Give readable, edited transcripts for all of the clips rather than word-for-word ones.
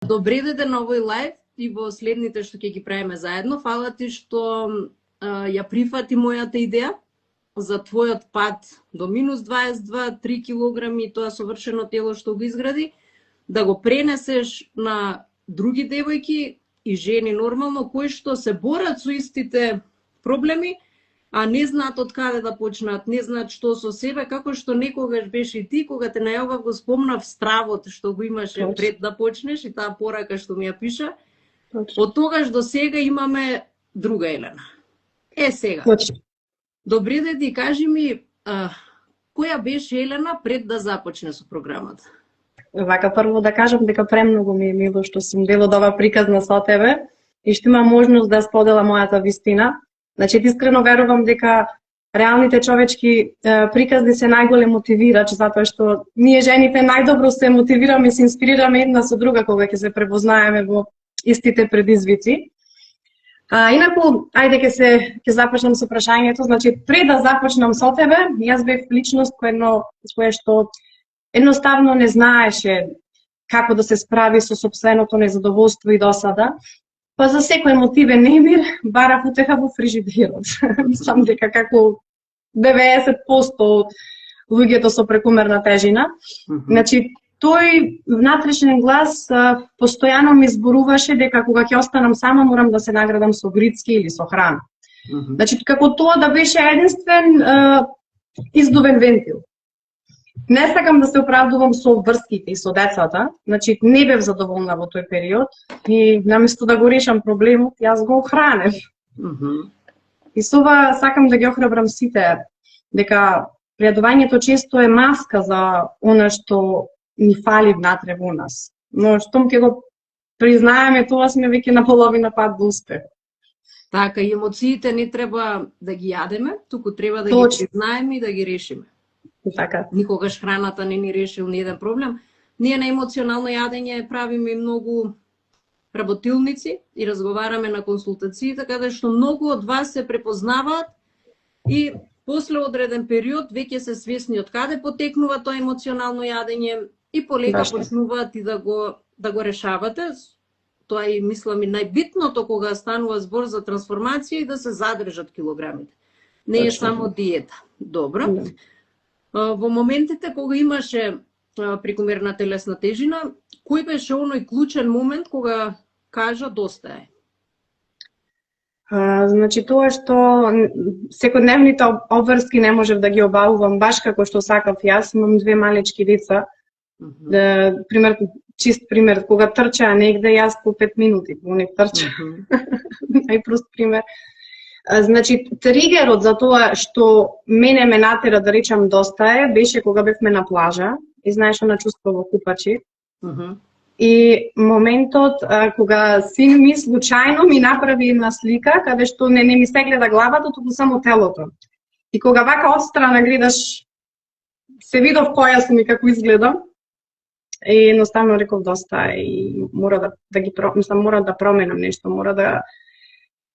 Добре дојде на овој лайв и во следните што ќе ги правиме заедно. Фала ти што ја прифати мојата идеја за твојот пат до минус 22, 3 килограми и тоа совршено тело што го изгради, да го пренесеш на други девојки и жени нормално кои што се борат со истите проблеми, а не знаат од каде да почнат, не знаат што со себе, како што некогаш беше и ти, кога те најавав го спомнав стравот што го имаше пред да почнеш и таа порака што ми ја пиша. Од тогаш до сега имаме друга Елена. Сега. Добре да ти кажи ми, која беше Елена пред да започне со програмата? Вака прво да кажам дека премногу ми е мило што сум дел од ова приказна со тебе и што имам можност да споделам мојата вистина. Значи, искрено верувам дека реалните човечки приказни се најголем мотивирач, затоа што ние жените најдобро се мотивираме и се инспирираме една со друга кога ќе се препознаеме во истите предизвици. Инаку, ајде ќе започнам со прашањето. Значи, пред да започнам со тебе, јас бев личност која што едноставно не знаеше како да се справи со сопственото незадоволство и досада. Па за секој мотивен немир барав утеха во фрижидерот. Мислам дека како 90% од луѓето со прекумерна тежина. Значи, тој внатрешен глас постојано ми зборуваше дека кога ќе останам сама морам да се наградам со грицки или со храна. Значи, како тоа да беше единствен издувен вентил. Не сакам да се оправдувам со врските и со децата, значи не бев задоволна во тој период и наместо да го решам проблемот, јас го хранев. И со ова сакам да ги охрабрам сите дека пријадувањето често е маска за она што ни фали внатре во нас. Но штом ќе го признаеме тоа, сме веќе на половина пат до успех. Така, и емоциите не треба да ги јадеме, туку треба да ги признаеме и да ги решиме. Така. Никогаш храната не ни решил ни еден проблем. Ние на емоционално јадење правиме многу работилници и разговараме на консултации, така да што многу од вас се препознаваат и после одреден период веќе се свесни од каде потекнува тоа емоционално јадење и полека почнуваат и да го решавате. Тоа е, мислам, и најбитното кога станува збор за трансформација и да се задржат килограмите. Не е само диета. Добро. Во моментите кога имаше прекумерна телесна тежина, кој беше оној клучен момент кога кажа доста е? Значи тоа што секојдневните обврски не можев да ги обавувам баш како што сакав јас, имам 2 малечки деца. Чист пример, кога трчаа негде, јас по 5 минути, не трча. Најпрост пример. Значи, тригерот за тоа што мене ме натера да речам доста е, беше кога бевме на плажа и знаеш она чувство во купачи. И моментот кога син ми случајно ми направи една слика каде што не ми се гледа главата, туку само телото. И кога вака отстрана гледаш, се видов која сум и како изгледам, и едноставно реков доста и мора да променам нешто, мора да,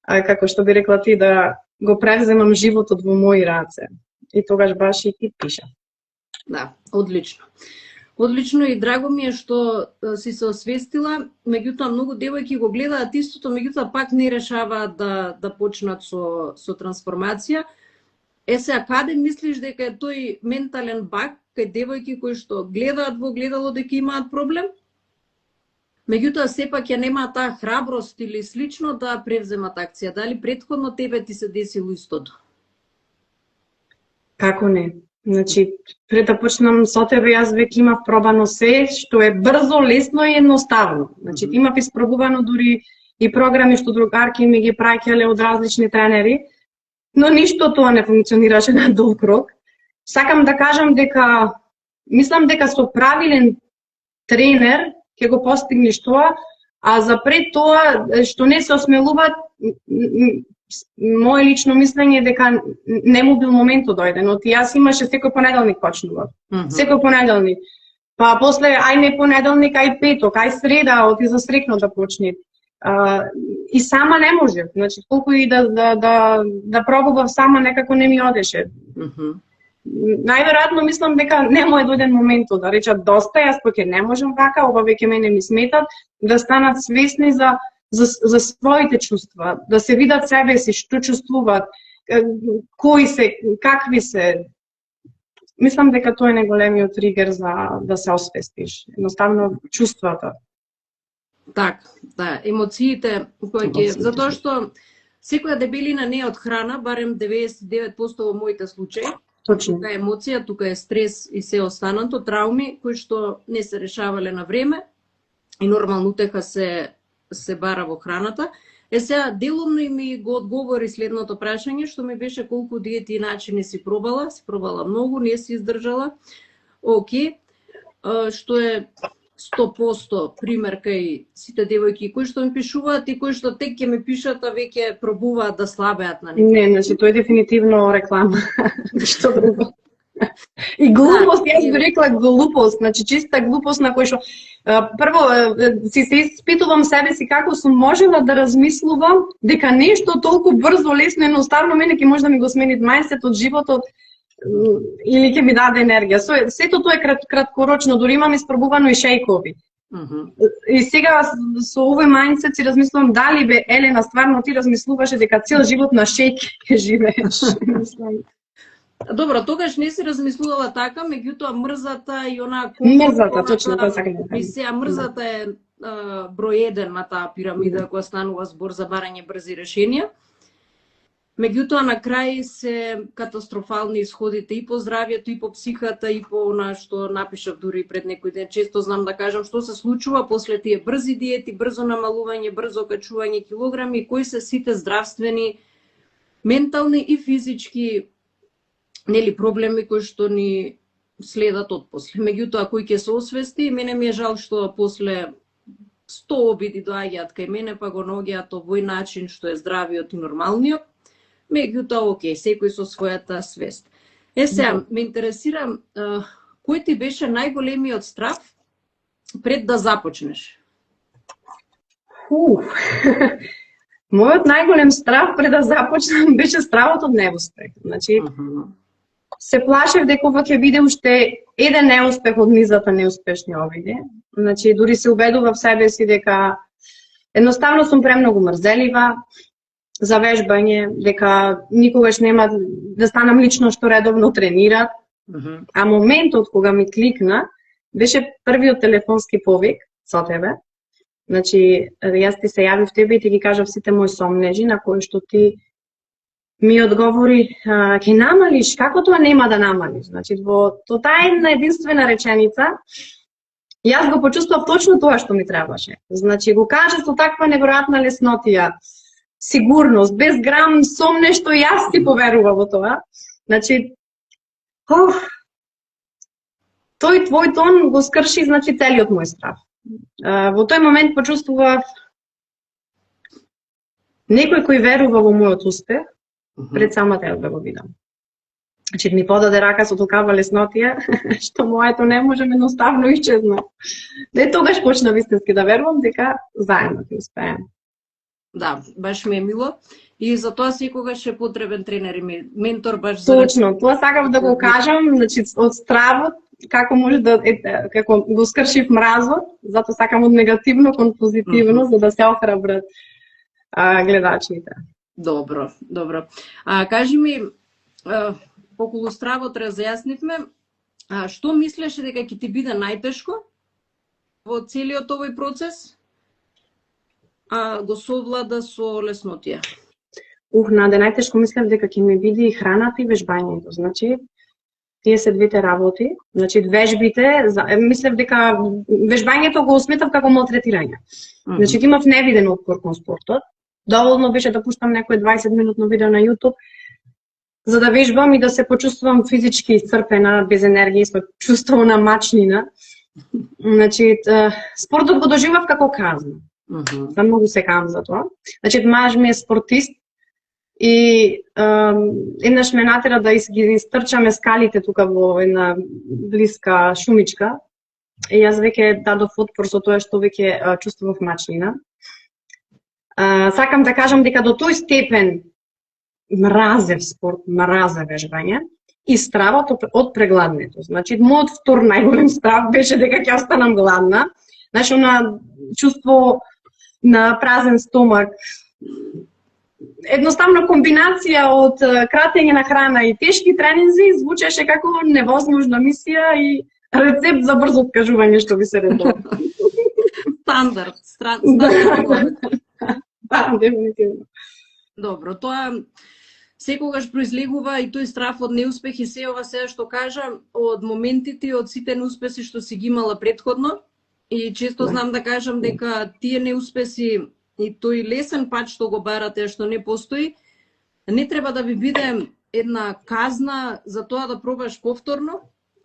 како што би рекла ти, да го превземам животот во мои раце. И тогаш баш и ти пиша. Да, одлично. Одлично и драго ми е што си се освестила, меѓутоа многу девојки го гледаат истото, меѓутоа пак не решаваат да почнат со трансформација. Сега, каде мислиш дека е тој ментален баг кај девојки кои што гледаат во гледало дека имаат проблем? Меѓутоа сепак ја немаат таа храброст или слично да превземат акција. Дали претходно тебе ти се десило истото? Како не? Значи, пред да почнам со тебе, јас веќе имав пробано се, што е брзо, лесно и едноставно. Значи, имав испробувано дури и програми што другарки ми ги праќале од различни тренери, но ништо тоа не функционираше на долг рок. Сакам да кажам дека, мислам дека со правилен тренер ќе го постигнеш тоа, а за пред тоа што не се осмелуваат, моje лично мислење е дека не му бил моментот дојден, но јас имаше секој понеделник почнував. Секој понеделник. Па после ај не понеделник, ај петок, ај среда, оти за срекно да почне. И сама не можев. Значи колку и да пробував сама, некако не ми одеше. најверојатно мислам дека нема дојден моментот да речат доста, јас поќе не можам вака, ова веќе мене ми сметат, да станат свесни за своите чувства, да се видат себе си, што чувствуваат, кои се, какви се. Мислам дека тоа е најголемиот тригер за да се освестиш. Едноставно чувствата. Так, да, емоциите кои ќе, затоа што секоја дебелина не е од храна, барем 99% во моите случаи. Точно. Тука е емоција, тука е стрес и се останато, трауми кои што не се решавале на време и нормално утеха се бара во храната. Сега делумно и ми го одговори следното прашање, што ми беше колку диети и начини си пробала многу, не си издржала. Океј, што е 100% пример кај сите девојки кои што ми пишуваат и кои што тек ќе ми пишат, а веќе пробуваат да слабеат на некој. Не, значи тоа е дефинитивно реклама. Што друго? И глупост, јас би рекла глупост, значи чиста глупост на кој што прво си се испитувам себе си како сум можела да размислувам дека нешто толку брзо, лесно, едноставно мене ќе може да ми го смени мајндсетот, животот или ќе ми даде енергија. Сето тоа е краткорочно, дури имам испробувано и шејкови. И сега со овој мајндсет си размислувам дали бе Елена стварно ти размислуваше дека цел живот на шејк ќе живееш. Добро, тогаш не си размислувала така, меѓутоа мрзата и она мрзата, точно тоа сакам да кажам. И сега мрзата е број 1 на таа пирамида која станува збор за барање брзи решенија. Меѓутоа на крај се катастрофални исходите и по здравјето, и по психата, и по она што напишав дури пред некој ден. Често знам да кажам што се случува после тие брзи диети, брзо намалување, брзо качување килограми, кои се сите здравствени, ментални и физички проблеми кои што ни следат отпосле. Меѓутоа, кој ќе се освести, мене ми е жал што после 100 обиди доаѓаат кај мене, па го наоѓаат овој начин што е здравиот и нормалниот. Меѓутоа, окей, секој со својата свест. Сега, ме интересира, кој ти беше најголемиот страв пред да започнеш? Мојот најголем страв пред да започнам беше стравот од неуспех. Значи, се плашев дека ова ќе биде уште еден неуспех од низата неуспешни обиди. Значи, дури се убедував себе си дека едноставно сум премногу мрзелива за вежбање, дека никогаш нема да станам лично што редовно тренират. А моментот кога ми кликна беше првиот телефонски повик со тебе. Значи, јас ти се јавив тебе и ти ги кажав сите мои сомнежи, на кои што ти ми одговори, ќе намалиш, како тоа нема да намалиш? Значи, во таа една единствена реченица, јас го почувствував точно тоа што ми требаше. Значи, го кажа со таква неверојатна леснотија, сигурност, без грам сомне што јас ти поверува во тоа. Значи, тој твој тон го скрши, значи, целиот мој страв. Во тој момент почувствував некој кој верува во мојот успех, пред самата јас да го видам. Значи, ми подаде рака со толкава леснотија, што моето не може едноставно исчезна. Не тогаш почна вистински да верувам дека заедно ќе успеем. Да, баш ми е мило. И за тоа секогаш е потребен тренер и ментор баш за... Точно, тоа сакав да го кажам, значи, од стравот, како може да, како го скршив мразот, затоа сакам од негативно кон позитивно, за да се охрабрат гледачите. Добро, добро. Кажи ми, околу стравот разјаснивме, што мислеше дека ќе ти биде најтешко во целиот овој процес, го совлада со леснотија? Наде најтешко мислев дека ќе ми биде храната и вежбањето. Значи, тие се двете работи. Значи, вежбите, мислев дека вежбањето го сметав како малтретирање. Значи, имав невиден отпор кон спортот. Доволно беше да пуштам некој 20-минутно видео на YouTube, за да вежбам и да се почувствувам физички исцрпена, без енергија и со чувство на мачнина. Значи, спортот го доживав како казна. Многу се кам за тоа. Значи, маж ми е спортист и еднаш ме натера да ги истрчаме скалите тука во една блиска шумичка. И јас веќе дадов отпор со тоа што веќе чувствував мачнина. Сакам да кажам дека до тој степен мразев спорт, мразев вежбање, и стравот од прегладнето. Значи, мојот втор најголем страв беше дека ќе останам гладна. Значи, на чувство на празен стомак. Едноставно комбинација од кратење на храна и тешки тренинзи звучеше како невозможна мисија и рецепт за брзо откажување, што би се рекло. Стандард. Да, дефинитивно. Добро, тоа секогаш произлегува и тој страф од неуспех и се ова сега што кажа од моментите од сите неуспеси што си ги имала претходно и често знам да кажам дека тие неуспеси и тој лесен пат што го барате, што не постои, не треба да ви биде една казна за тоа да пробаш повторно,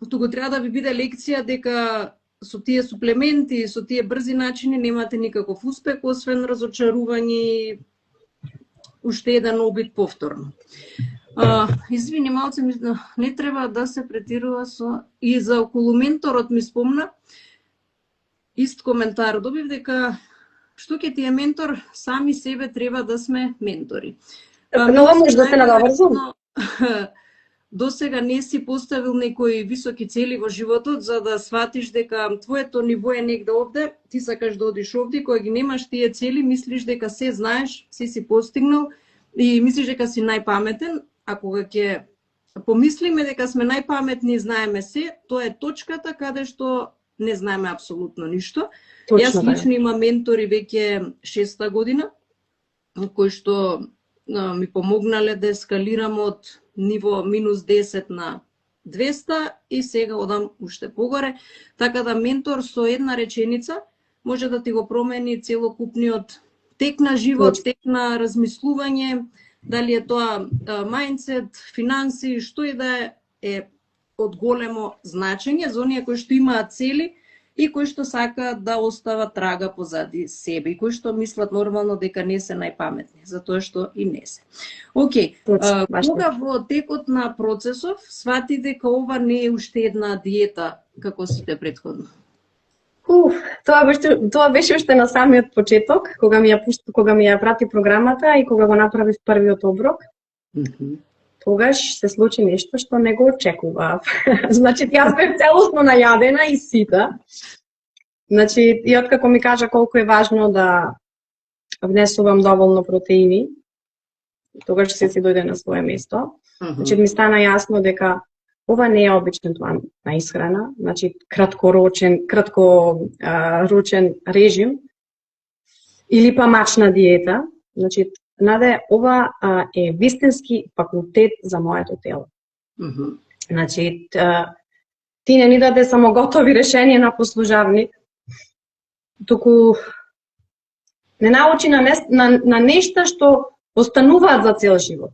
туку треба да ви биде лекција дека со тие суплементи, со тие брзи начини немате никаков успех, освен разочарување и уште еден обид повторно. Извини, малце, не треба да се претирува со... И за околу менторот ми спомна, ист коментар добив дека што ќе ти е ментор, сами себе треба да сме ментори. Много може да се надаврзам. До сега не си поставил некои високи цели во животот за да сватиш дека твоето ниво е негде овде, ти сакаш да одиш овде, кога ги немаш тие цели, мислиш дека се знаеш, си постигнал и мислиш дека си најпаметен, а кога ќе помислиме дека сме најпаметни и знаеме се, тоа е точката каде што не знаеме апсолутно ништо. Точно, Јас лично имам ментори веќе 6-та година, кои што ми помогнале да ескалирам од ниво минус 10 на 200 и сега одам уште погоре. Така да ментор со една реченица може да ти го промени целокупниот тек на живот, тек на размислување, дали е тоа мајндсет, финанси, што и да е од големо значење за оние кои што имаат цели и кои што сакаат да остават трага позади себе и кои што мислат нормално дека не се најпаметни, затоа што и не се. Океј, кога во текот на процесов свати дека ова не е уште една диета како сите претходно? Тоа беше уште на самиот почеток, кога ми ја прати програмата и кога го направив првиот оброк. Тогаш се случи нешто што не го очекував. Значи, јас бев целосно најадена и сита. Значи, и откако ми кажа колку е важно да внесувам доволно протеини, тогаш се си дојде на свое место. Значи, ми стана јасно дека ова не е обичен план на исхрана, значи краткорочен режим или па мачна диета. Значи, Наде, ова е вистински факултет за моето тело. Значи, ти не ни даде само готови решенија на послужавник, туку не научи на нешта што остануваат за цел живот.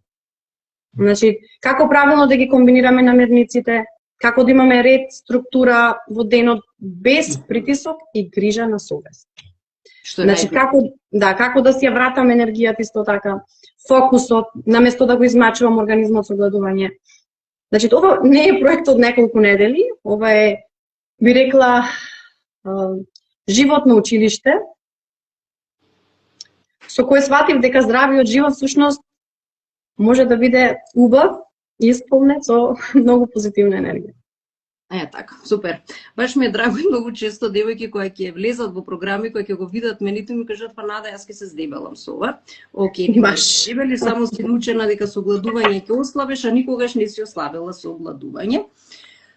Значи, како правилно да ги комбинираме намирниците, како да имаме ред, структура во денот без притисок и грижа на совест. Значи, како да си ја вратам енергијата исто така, фокусот, наместо да го измачувам организмот со гладување. Значи, ова не е проект од неколку недели, ова е, би рекла, живот на училиште, со кој сватив дека здравиот живот всушност може да биде убав и исполнет со многу позитивна енергија. Така, супер. Баш ми е драго и многу често девојки кои ќе влезат во програми, кои ќе го видат менито ми кажат, па Нада, јас ќе се здебелам со ова. Океј, не баш дебели, само си научена дека со гладување ќе ослабеш, а никогаш не си ослабела со гладување.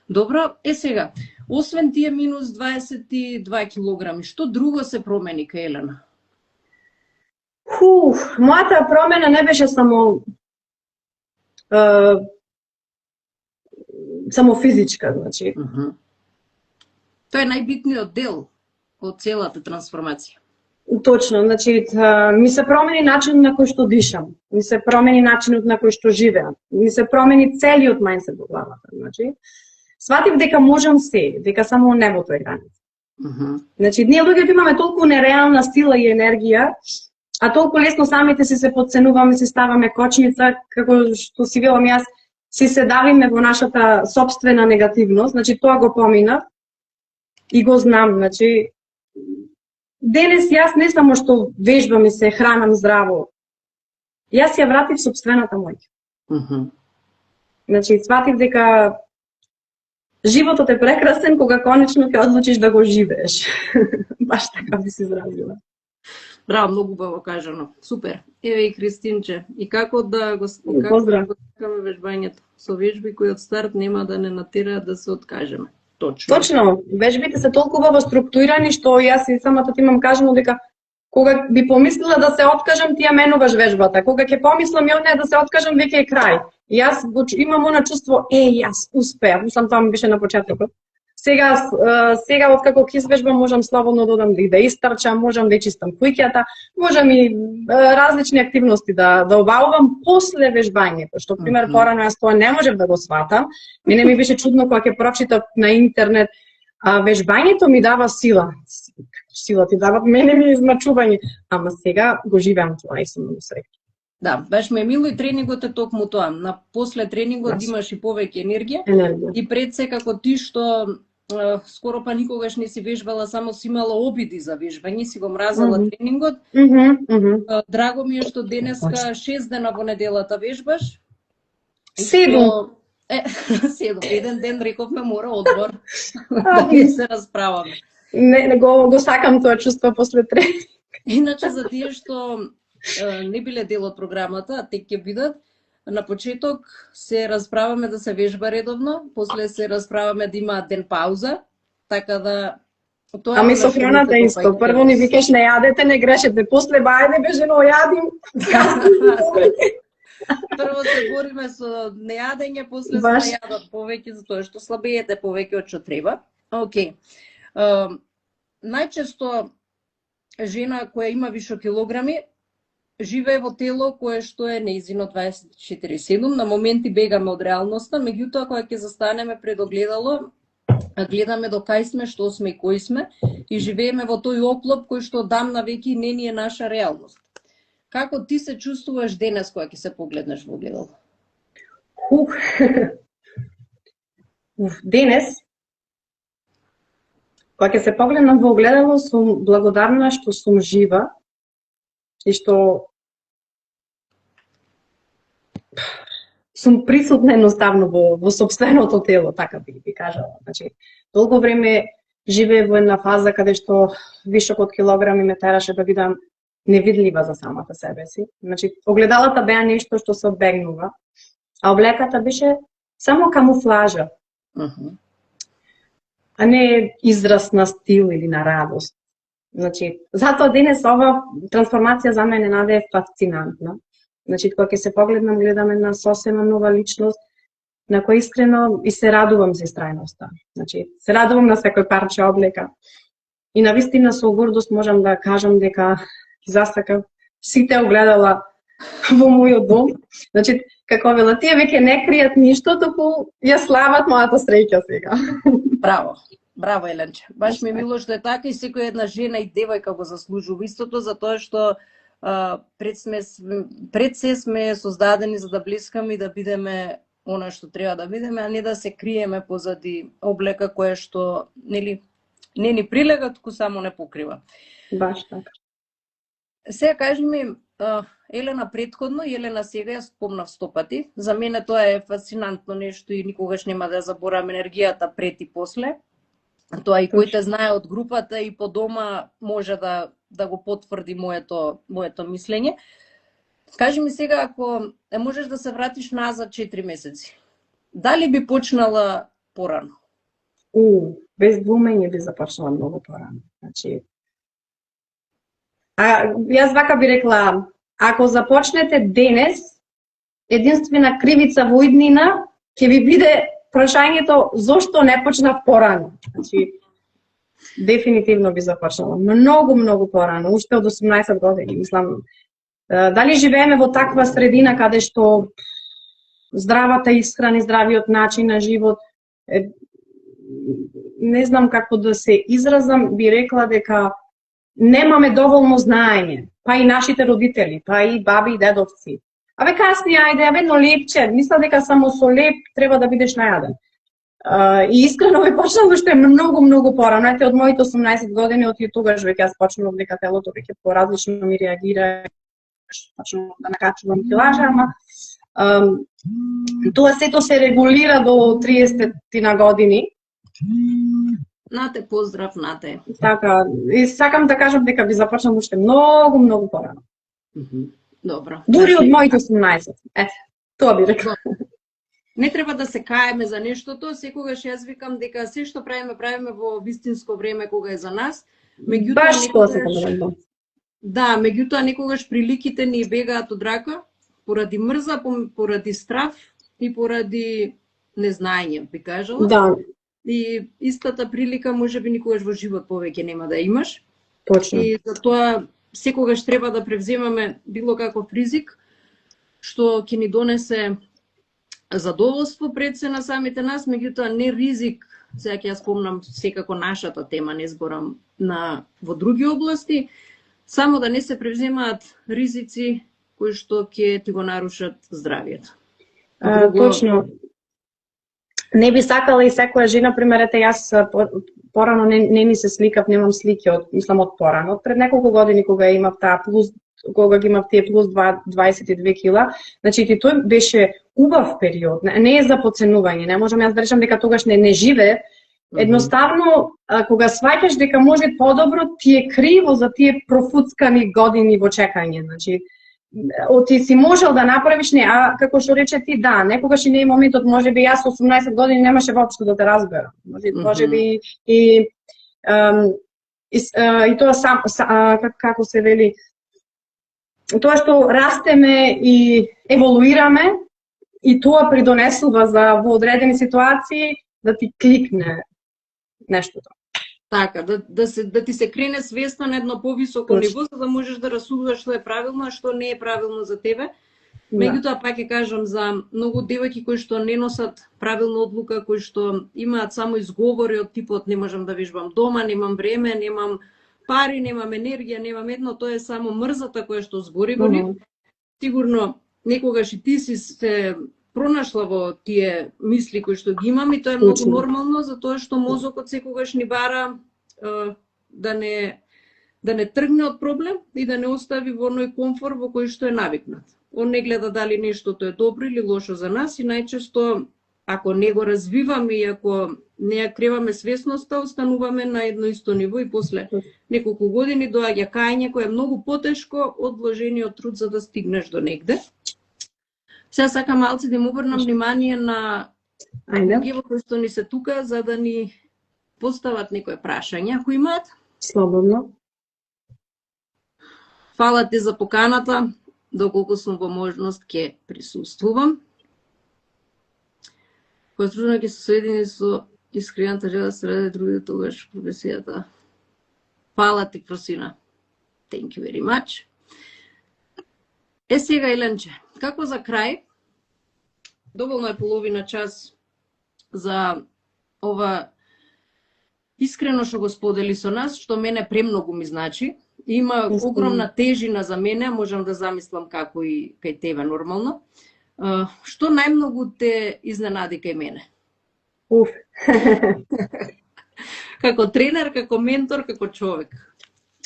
Добро, сега, освен тие минус 22 килограми, што друго се промени кај Елена? Мојата промена не беше само физичка, значи. Тоа е најбитниот дел од целата трансформација. Точно, значи, ми се промени начинот на кој што дишам, ми се промени начинот на кој што живеам, ми се промени целиот мајндсет во главата, значи. Сватив дека можам се, дека само небото е граница. Значи, ние луѓето имаме толку нереална сила и енергија, а толку лесно самите си се подценуваме, си ставаме кочница, како што си велам јас, си се давиме во нашата собствена негативност, значи тоа го поминав и го знам, значи денес јас не само што вежбам и се хранам здраво, јас ја вратив собствената моќ. Значи, сватив дека животот е прекрасен кога конечно ќе одлучиш да го живееш. Баш така би се изразила. Браво, многу убаво кажано. Супер. Еве и Христинче. И како да го Поздрав. скакаме вежбањето? Со вежби кои од старт нема да не натераат да се откажеме. Точно. Точно. Вежбите се толку убаво структурирани што јас и самата ти имам кажано дека кога би помислила да се откажам, ти ја менуваш вежбата. Кога ќе помислам ја не да се откажам, веќе е крај. И јас имам она чувство, јас успеав, мислам тоа ми беше на почетокот. Сега откако ќе извежбам, можам слободно да одам да истрчам, можам да чистам куќата, можам и различни активности да обавувам после вежбањето, што пример порано јас тоа не можев да го сватам. Мене ми беше чудно кога ќе прочитав на интернет, вежбањето ми дава сила. Сила ти дава, мене ми е измачување, ама сега го живеам тоа и сум многу среќна. Да, баш ме мило и тренингот е токму тоа. На после тренингот имаш и повеќе енергија. И пред се како ти што скоро па никогаш не си вежбала, само си имала обиди за вежбање, си го мразела тренингот. Драго ми е што денеска 6 дена во неделата вежбаш. 7. 7. Еден ден рековме мора одмор да не се расправаме. Не го сакам тоа чувство после тренинг. Иначе за тие што не биле дел од програмата, а тек ќе бидат, на почеток се расправаме да се вежба редовно, после се расправаме да има ден пауза, така да тоа Ами со храната исто. Прво ни викаш не јадете, не грешете, после бајде бе жено јадим. Прво се бориме со нејадење, после се најадат повеќе затоа што слабеете повеќе од што треба. Океј. Најчесто жена која има вишо килограми живее во тело кое што е нејзино 24/7, на моменти бегаме од реалноста, меѓутоа кога ќе застанеме пред огледало, гледаме до кај сме, што сме и кои сме и живееме во тој оклоп кој што дамна веќе не ни е наша реалност. Како ти се чувствуваш денес кога ќе се погледнеш во огледало? Денес кога ќе се погледнам во огледало, сум благодарна што сум жива и што сум присутна едноставно во сопственото тело, така би кажала. Значи, долго време живеев во една фаза каде што вишок од килограми ме тераше да бидам невидлива за самата себе си. Значи, огледалата беа нешто што се одбегнува, а облеката беше само камуфлажа, а не израз на стил или на радост. Значи, затоа денес ова трансформација за мене наде е фасцинантна. Значи, кога ќе се погледнам, гледам една сосема нова личност, на која искрено и се радувам за истрајноста. Значи, се радувам на секој парче облека. И навистина со гордост можам да кажам дека засакав сите огледала во мојот дом. Значи, како вела, тие веќе не кријат ништо, туку ја слават мојата среќа сега. Браво. Браво, Еленче. Баш ми мило што е така и секоја една жена и девојка го заслужува истото, затоа што пред се сме создадени за да блискаме и да бидеме она што треба да бидеме, а не да се криеме позади облека која што не ни прилега, туку само не покрива. Баш така. Сега кажи ми, Елена предходно и Елена сега ја спомнав 100 пати. За мене тоа е фасцинантно нешто и никогаш нема да заборам енергијата пред и после. Тоа и кој те знае од групата и по дома може да го потврди моето мислење. Кажи ми сега, ако можеш да се вратиш назад 4 месеци, дали би почнала порано? Без двумење би започнала многу порано. Значи, јас вака би рекла, ако започнете денес, единствена кривица во иднина ќе ви биде прашањето зошто не почнав порано. Значи, дефинитивно би започнала многу порано, уште од 18 години. Мислам, дали живееме во таква средина каде што здравата исхрана и здравиот начин на живот, не знам како да се изразам, би рекла дека немаме доволно знаење, па и нашите родители, па и баби и дедовци. Абе касни, ајде, едно лепче, мисля дека само со леп треба да бидеш најаден. И искрено би почнало што е многу порано. Ете, од моите 18 години, од тогаш веќе јас почнувам дека телото веќе поразлично ми реагира, почнувам да накачувам килажа, ама Тоа сето се регулира до 30 на години. Нате, поздрав, нате. Така, и сакам да кажам дека би започнал уште многу порано. Добро. Дури од моите 18. Тоа би рекла. Не треба да се каеме за нештото, секогаш јас викам дека се што правиме во вистинско време кога е за нас. Баш тоа се кажам. Да, меѓутоа некогаш приликите ни бегаат од рака поради мрза, поради страф и поради незнаење, би кажала. Да. И истата прилика можеби никогаш во живот повеќе нема да имаш. Точно. И затоа секогаш треба да превземаме било каков ризик што ќе ни донесе задоволство пред се на самите нас, меѓутоа не ризик. Сега ќе ја спомнам секако нашата тема, не зборам во други области, само да не се превземаат ризици кои што ќе ти го нарушат здравието. Точно. Не би сакала и секоја жена, пример, јас порано не ми се сликав, немам слики од порано. Пред неколку години кога имав кога ги имав тие плюс 22 кила, значи и тој беше убав период, не е за подценување, не можам јас да речам дека тогаш не живее. Едноставно, кога сваќаш дека може подобро, ти е криво за тие профуцкани години во чекање, значи ти си можел да направиш не, а како што рече ти, да, некогаш и не е моментот, можеби јас 18 години немаше воопшто да те разберам. Можеби и тоа сам како се вели, тоа што растеме и еволуираме и тоа придонесува за во одредени ситуации да ти кликне нештото. Така, да ти се крене свеста на едно повисоко ниво, за да можеш да расудуваш што е правилно, а што не е правилно за тебе. Меѓутоа, пак ќе кажам за многу девојки кои што не носат правилна одлука, кои што имаат само изговори од типот не можам да вежбам дома, немам време, немам пари, немам енергија, немам едно, тоа е само мрзата која што збори во нив. Сигурно некогаш и ти си се пронашла во тие мисли кои што ги имам и тоа е многу нормално, затоа што мозокот секогаш ни бара да не тргне од проблем и да не остави во оној комфор во кој што е навикнат. Он не гледа дали нештото е добро или лошо за нас и најчесто ако не го развиваме и ако не ја креваме свесноста, остануваме на едно исто ниво и после неколку години доаѓа кајање кој е многу потешко од вложениот труд за да стигнеш до негде. Сега сакам малце да им обрнам внимание на луѓето кои што ни се тука за да ни постават некои прашања, ако имаат. Слободно. Фала ти за поканата, доколку сум во можност ќе присуствувам. Пострудно ќе се соедини со искрената желба да се ради другите тогаш професијата. Фала ти, Просина. Thank you very much. Сега, Еленче, како за крај, доволно е половина час за ова искрено што го сподели со нас, што мене премногу ми значи. Има огромна тежина за мене, можам да замислам како и кај тебе нормално. Што најмногу те изненади кај мене? Како тренер, како ментор, како човек?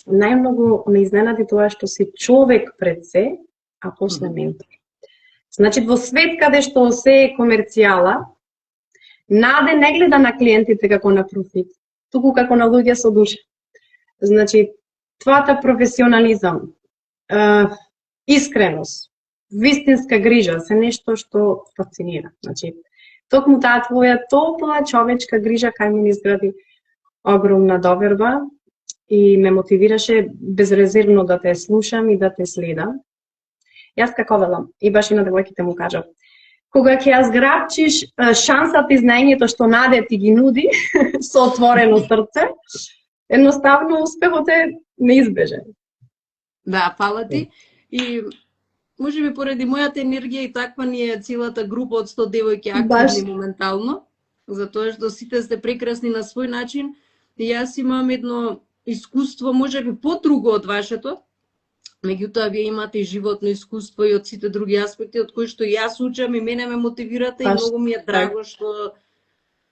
Најмногу ме изненади тоа што си човек пред се, а после ментор. Значи, во свет каде што се е комерцијала, Наде не гледа на клиентите како на профит, туку како на луѓе со душа. Значи, твојата професионализам, искреност, вистинска грижа се нешто што фасцинира. Значи, токму таа твоја топла човечка грижа кај мене изгради огромна доверба и ме мотивираше безрезервно да те слушам и да те следам. Јас како велам, и баш и на девојките му кажав, кога ќе ја зграбчиш шансата и знаењето што Наде ти ги нуди со отворено срце, едноставно успехот е неизбежен. Да, фала ти. И можеби поради мојата енергија и таква ни е целата група од 100 девојки активни моментално, затоа што сите сте прекрасни на свој начин. И јас имам едно искуство, можеби подруго од вашето, меѓутоа вие имате и животно искуство и од сите други аспекти од кои што јас учам и мене ме мотивирате и многу ми е драго што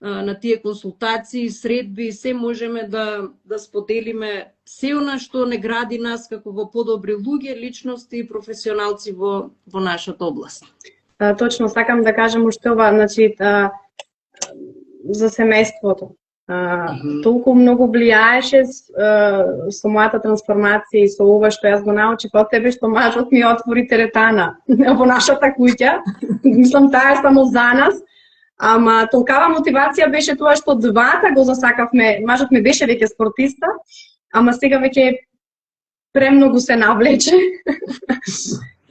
на тие консултации, средби, се можеме да споделиме се она што не гради нас како во подобри луѓе, личности и професионалци во нашата област. точно сакам да кажам уште ова, значи за семејството. Толку многу влијаеше со мојата трансформација и со ова што јас го научив од тебе, што мажот ми отвори теретана во нашата куќа. Мислам, таа е само за нас. Ама толкава мотивација беше тоа што двата го засакавме. Мажот ми беше веќе спортиста, ама сега веќе премногу се навлече.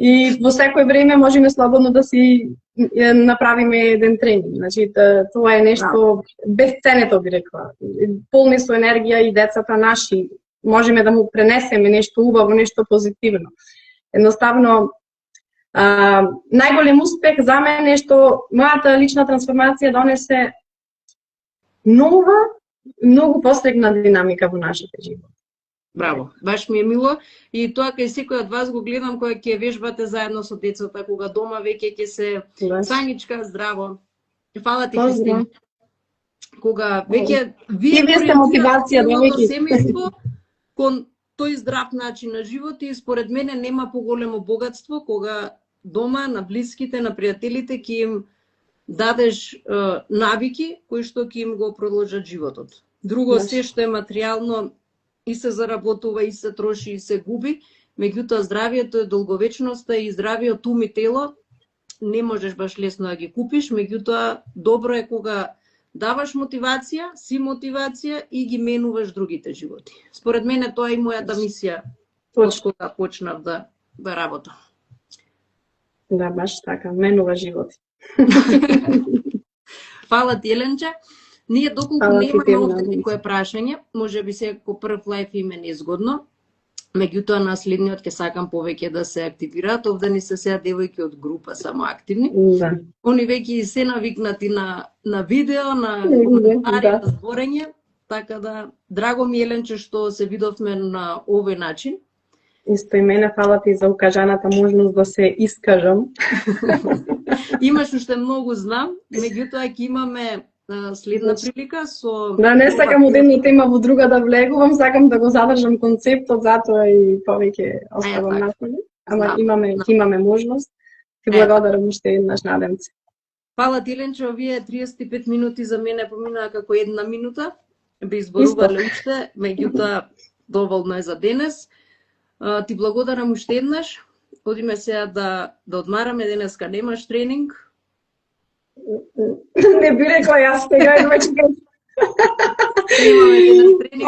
И во секој време можеме слободно да си направиме еден тренинг. Значи, тоа е нешто безценето, би рекла. Полни со енергија и децата наши. Можеме да му пренесеме нешто убаво, нешто позитивно. Едноставно, најголем успех за мен е што мојата лична трансформација донесе нова, многу посрегна динамика во нашите животи. Браво, баш ми е мило и тоа кај секој од вас го гледам кога ќе вежбате заедно со децата, кога дома веќе ќе се саничка здраво. Фала ти, Христина. Кога веќе вие сте мотивација да веќе семејство кон тој здрав начин на живот и според мене нема поголемо богатство кога дома на блиските, на пријателите ќе им дадеш навики кои што ќе им го продолжат животот. Друго, се што е материјално и се заработува, и се троши, и се губи, меѓутоа здравието е долговечноста и здравиот ум и тело не можеш баш лесно да ги купиш, меѓутоа добро е кога даваш мотивација, си мотивација и ги менуваш другите животи. Според мене тоа е и мојата мисија од кога почнав да работам. Да, баш така, менува животи. Фала ти, Еленче. Ние доколку немаме овде некое прашање, може би се по прв лајф име незгодно, меѓутоа на следниот ќе сакам повеќе да се активираат. Овде ни се сега девојки од група само активни. Да. Они веќе се навикнати на видео, на коментари, на зборење, така да драго ми, Еленче, што се видовме на овој начин. Исто и мене, фала ти за укажаната можност да се искажам. Имаш уште многу знам, меѓутоа ќе имаме следна прилика со... Да, не сакам од една тема во друга да влегувам, сакам да го задржам концептот, затоа и повеќе оставам наполе. Ама имаме можност. Ти благодарам уште еднаш, надам се. Фала ти, Еленче, овие 35 минути за мене поминаа како една минута. Би изборувале уште, меѓутоа доволно е за денес. Ти благодарам уште еднаш. Одиме сега да одмараме, денеска немаш тренинг. Не би рекла јас сега и веќе.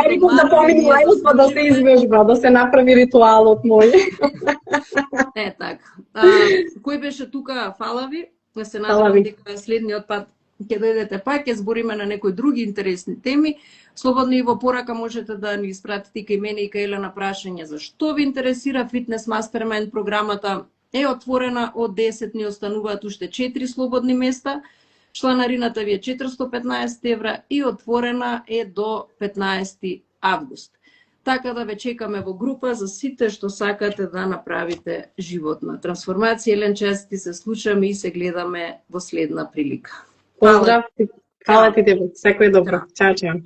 Реков да помини лајот, да се извежба, да се направи ритуалот мој. Е, така. Кој беше тука, фала ви. Се надевам дека следниот пат ќе дојдете пак, ќе збориме на некои други интересни теми. Слободно и во порака можете да ни испратите кај мене и кај Елена прашање за што ви интересира Fitness Mastermind програмата. Е отворена од 10 ни остануваат уште 4 слободни места. Чланарината ви е 415 евра и отворена е до 15 август. Така да ве чекаме во група за сите што сакате да направите животна трансформација. Еленче, јас ти се слушаме и се гледаме во следна прилика. Поздрав, фала ти, секој добро. Чао, чао.